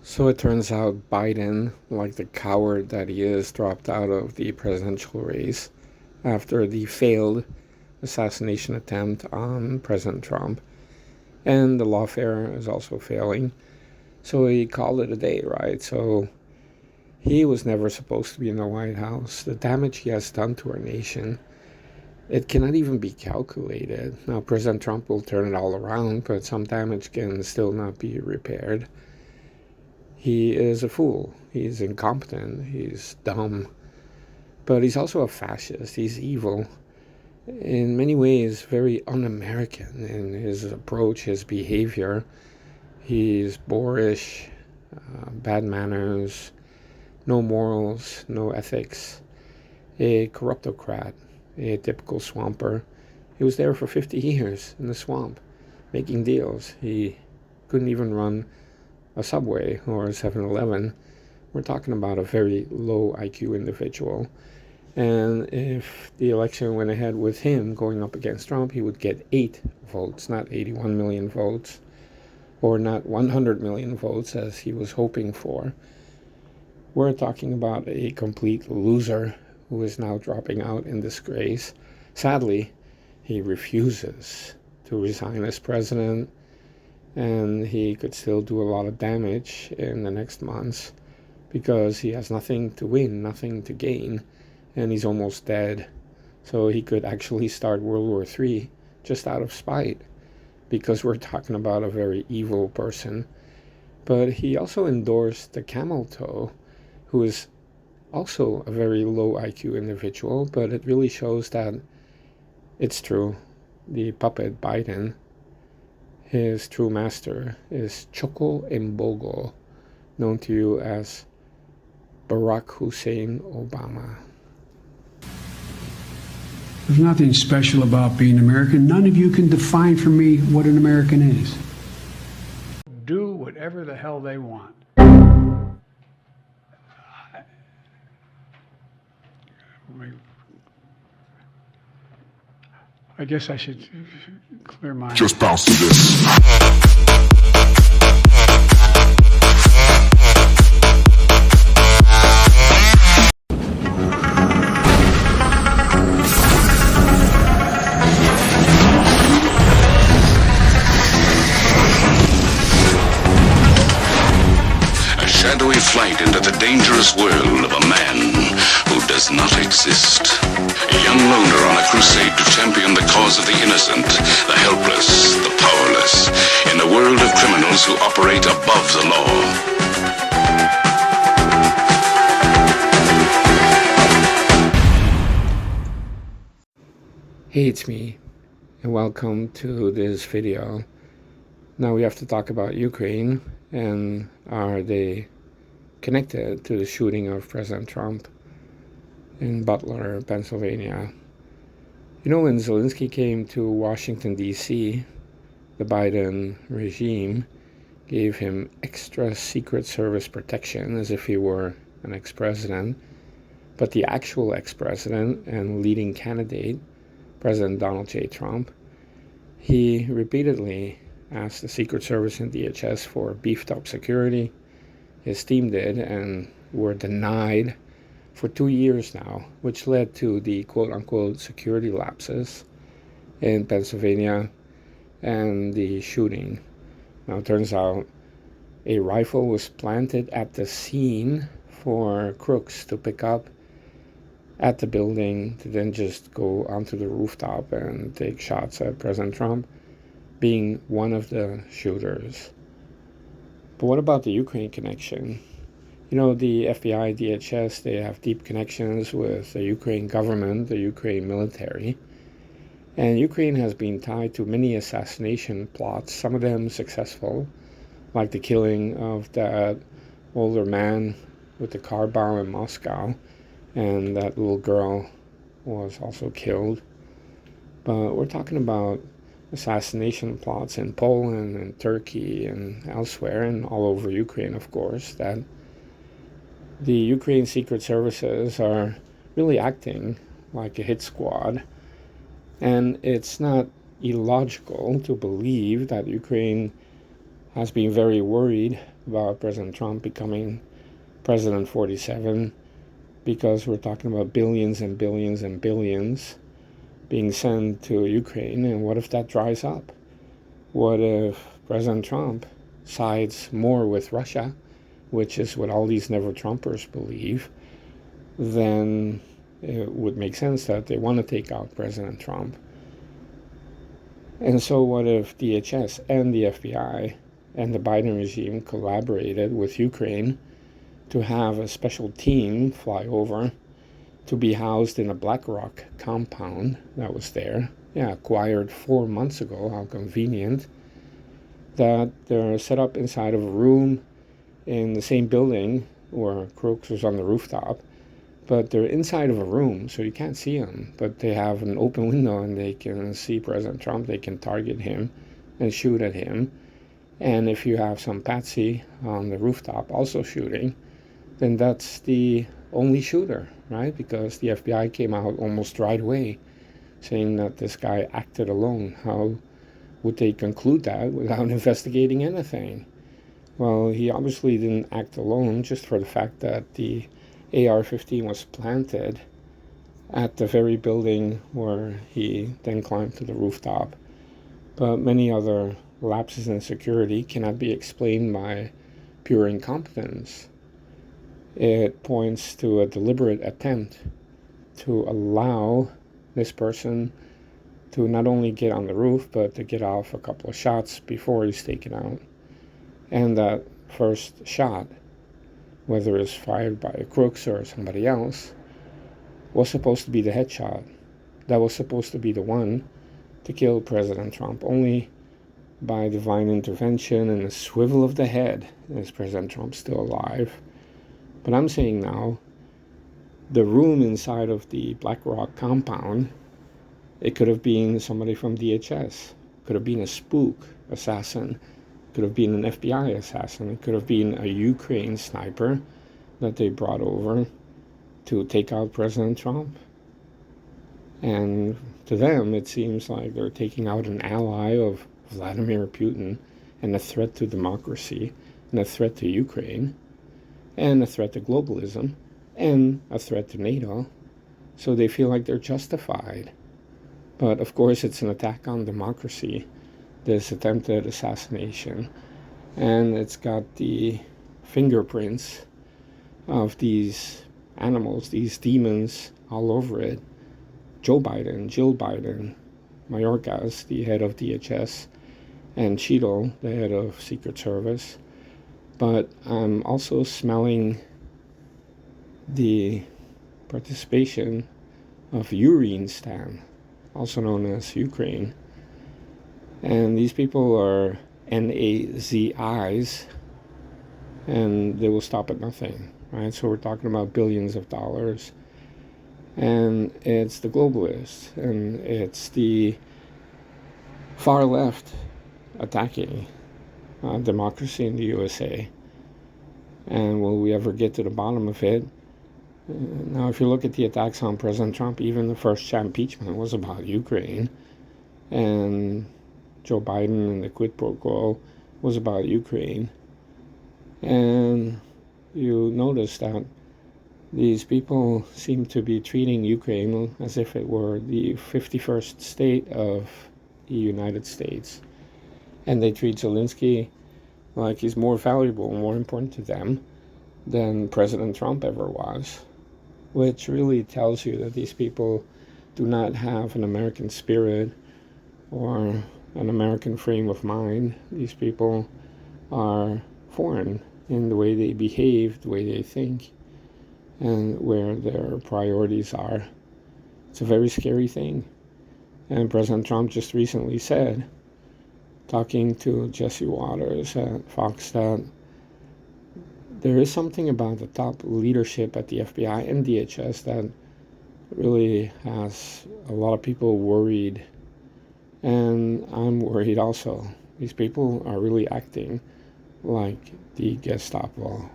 So it turns out Biden, like the coward that he is, dropped out of the presidential race after the failed assassination attempt on President Trump. And the lawfare is also failing. So he called it a day, right? So he was never supposed to be in the White House. The damage he has done to our nation, it cannot even be calculated. Now, President Trump will turn it all around, but some damage can still not be repaired. He is a fool. He's incompetent. He's dumb. But he's also a fascist. He's evil. In many ways, very un-American in his approach, his behavior. He's boorish, bad manners, no morals, no ethics. A corruptocrat, a typical swamper. He was there for 50 years in the swamp, making deals. He couldn't even run a Subway or a 7-Eleven. We're talking about a very low IQ individual. And if the election went ahead with him going up against Trump, he would get 8 votes, not 81 million votes, or not 100 million votes as he was hoping for. We're talking about a complete loser who is now dropping out in disgrace. Sadly, he refuses to resign as president, and he could still do a lot of damage in the next months because he has nothing to win, nothing to gain, and he's almost dead. So he could actually start World War III just out of spite, because we're talking about a very evil person. But he also endorsed the camel toe, who is also a very low IQ individual, but it really shows that it's true. The puppet Biden, his true master is Choco Mbogo, known to you as Barack Hussein Obama. There's nothing special about being American. None of you can define for me what an American is. Do whatever the hell they want. I guess I should clear my... Just bounce to this. A shadowy flight into the dangerous world of a man who does not exist. A young loner on a crusade to champion the cause of the innocent, the helpless, the powerless, in a world of criminals who operate above the law. Hey, it's me, and welcome to this video. Now we have to talk about Ukraine, and are they connected to the shooting of President Trump in Butler, Pennsylvania? You know, when Zelensky came to Washington, D.C., the Biden regime gave him extra Secret Service protection as if he were an ex-president. But the actual ex-president and leading candidate, President Donald J. Trump, he repeatedly asked the Secret Service and DHS for beefed up security. His team did, and were denied for 2 years now, which led to the quote-unquote security lapses in Pennsylvania and the shooting. Now, it turns out a rifle was planted at the scene for crooks to pick up at the building to then just go onto the rooftop and take shots at President Trump, being one of the shooters. But what about the Ukraine connection? You know, the FBI, DHS, they have deep connections with the Ukraine government, the Ukraine military. And Ukraine has been tied to many assassination plots, some of them successful, like the killing of that older man with the car bomb in Moscow, and that little girl was also killed. But we're talking about assassination plots in Poland and Turkey and elsewhere, and all over Ukraine, of course, that the Ukraine Secret Services are really acting like a hit squad. And it's not illogical to believe that Ukraine has been very worried about President Trump becoming President 47, because we're talking about billions and billions and billions being sent to Ukraine. And what if that dries up? What if President Trump sides more with Russia, which is what all these never-Trumpers believe? Then it would make sense that they want to take out President Trump. And so what if DHS and the FBI and the Biden regime collaborated with Ukraine to have a special team fly over to be housed in a BlackRock compound that was there, acquired 4 months ago, how convenient, that they're set up inside of a room in the same building where Crooks was on the rooftop, but they're inside of a room, so you can't see them, but they have an open window and they can see President Trump. They can target him and shoot at him. And if you have some patsy on the rooftop also shooting, then that's the only shooter, right? Because the FBI came out almost right away saying that this guy acted alone. How would they conclude that without investigating anything? Well, he obviously didn't act alone, just for the fact that the AR-15 was planted at the very building where he then climbed to the rooftop. But many other lapses in security cannot be explained by pure incompetence. It points to a deliberate attempt to allow this person to not only get on the roof, but to get off a couple of shots before he's taken out. And that first shot, whether it's fired by Crooks or somebody else, was supposed to be the headshot. That was supposed to be the one to kill President Trump. Only by divine intervention and a swivel of the head is President Trump still alive. But I'm saying now, the room inside of the BlackRock compound, it could have been somebody from DHS, could have been a spook assassin, could have been an FBI assassin, it could have been a Ukraine sniper that they brought over to take out President Trump. And to them, it seems like they're taking out an ally of Vladimir Putin and a threat to democracy and a threat to Ukraine and a threat to globalism and a threat to NATO. So they feel like they're justified. But of course, it's an attack on democracy, this attempted assassination. And it's got the fingerprints of these animals, these demons all over it. Joe Biden, Jill Biden, Mayorkas, the head of DHS, and Cheadle, the head of Secret Service. But I'm also smelling the participation of Urinstan, also known as Ukraine. And these people are NAZIs, and they will stop at nothing, right? So we're talking about billions of dollars. And it's the globalists, and it's the far left attacking democracy in the USA. And will we ever get to the bottom of it? Now, if you look at the attacks on President Trump, even the first impeachment was about Ukraine. And Joe Biden and the quid pro quo was about Ukraine. And you notice that these people seem to be treating Ukraine as if it were the 51st state of the United States. And they treat Zelensky like he's more valuable, more important to them than President Trump ever was, which really tells you that these people do not have an American spirit or an American frame of mind. These people are foreign in the way they behave, the way they think, and where their priorities are. It's a very scary thing. And President Trump just recently said, talking to Jesse Waters at Fox, that there is something about the top leadership at the FBI and DHS that really has a lot of people worried. And I'm worried also. These people are really acting like the Gestapo.